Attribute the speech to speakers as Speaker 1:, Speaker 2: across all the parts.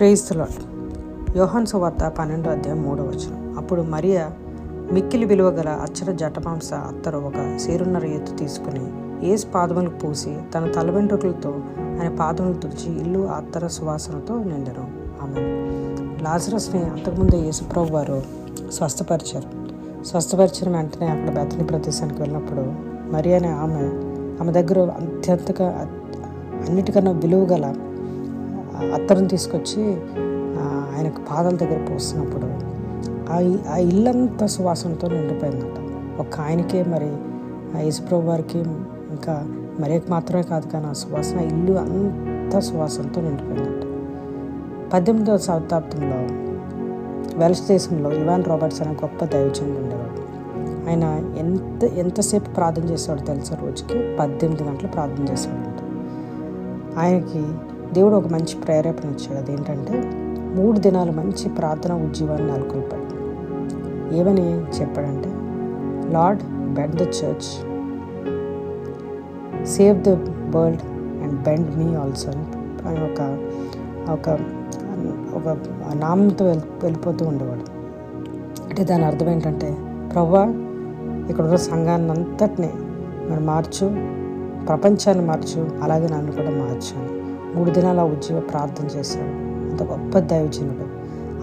Speaker 1: Praise the lord. యోహాను సువార్త 12:3. అప్పుడు మరియా మిక్కిలి విలువ గల అచ్చట జటమాంస అత్తరు ఒక సేరున్నర ఎత్తు తీసుకుని యేసు పాదములకు పూసి తన తల వెంట్రుకలతో ఆయన పాదములు తుడిచి ఇల్లు అత్తర సువాసనతో నిండెను. ఆమె లాజరస్ని అంతకుముందే యేసుప్రభు వారు స్వస్థపరిచిన వెంటనే అక్కడ బెతనీ ప్రదేశానికి వెళ్ళినప్పుడు మరియా అనే ఆమె దగ్గర అన్నిటికన్నా విలువ గల అత్తరుని తీసుకొచ్చి ఆయనకు పాదాల దగ్గర పోస్తున్నప్పుడు ఆ ఇల్లంతా సువాసనతో నిండిపోయిందట. ఒక్క ఆయనకే, మరి యేసుప్రభు వారికి, ఇంకా మరియకి మాత్రమే కాదు, కానీ ఆ సువాసన ఇల్లు అంతా సువాసనతో నిండిపోయిందట. 18వ శతాబ్దంలో వెల్ష్ దేశంలో ఇవాన్ రాబర్ట్స్ అనే గొప్ప దైవజనుడు ఉండేవాడు. ఆయన ఎంతసేపు ప్రార్థన చేసేవాడు తెలుసా? రోజుకి 18 గంటలు ప్రార్థన చేసేవాడు. ఆయనకి దేవుడు ఒక మంచి ప్రేరేపణ ఇచ్చాడు. అదేంటంటే 3 దినాలు మంచి ప్రార్థన ఉద్యమాన్ని నెలకొల్పాడు. ఏమని చెప్పాడంటే, lord bend the church, save the world and bend me also అని ఒక నామంతో వెళ్ళిపోతూ ఉండేవాడు. అంటే దాని అర్థం ఏంటంటే, ప్రభువా ఇక్కడ ఉన్న సంఘాన్ని అంతటినీ మరి మార్చు, ప్రపంచాన్ని మార్చు, అలాగే నన్ను కూడా మార్చు అని 3 దినాలు ఆ ఉద్యోగ ప్రార్థన చేశాడు. అంత గొప్ప దైవజనుడు.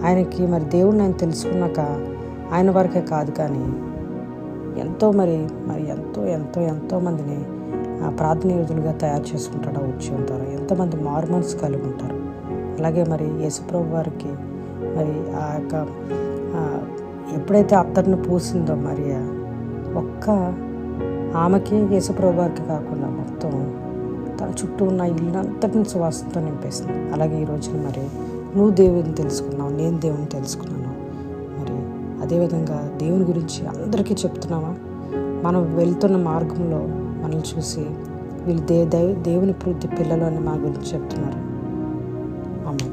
Speaker 1: ఆయనకి మరి దేవుడిని ఆయన తెలుసుకున్నాక ఆయన వరకే కాదు, కానీ ఎంతో మందిని ప్రార్థన యోధులుగా తయారు చేసుకుంటాడు. ఆ ఉద్యోగం ద్వారా ఎంతోమంది మారుమనసు కలిగి ఉంటారు. అలాగే మరి యేసుప్రభు వారికి మరి ఆ యొక్క ఎప్పుడైతే అత్తర్ని పూసిందో మరియా, ఒక్క ఆమెకి యేసుప్రభు వారికి కాకుండా మొత్తం తన చుట్టూ ఉన్న ఇల్లంతటిని సువాసనతో నింపేసింది. అలాగే ఈ రోజున మరి నువ్వు దేవుని తెలుసుకున్నావు, నేను దేవుని తెలుసుకున్నాను. మరి అదేవిధంగా దేవుని గురించి అందరికీ చెప్తున్నావా? మనం వెళ్తున్న మార్గంలో మనల్ని చూసి వీళ్ళు దేవుని పిల్లలు అని మా గురించి చెప్తున్నారు. ఆమె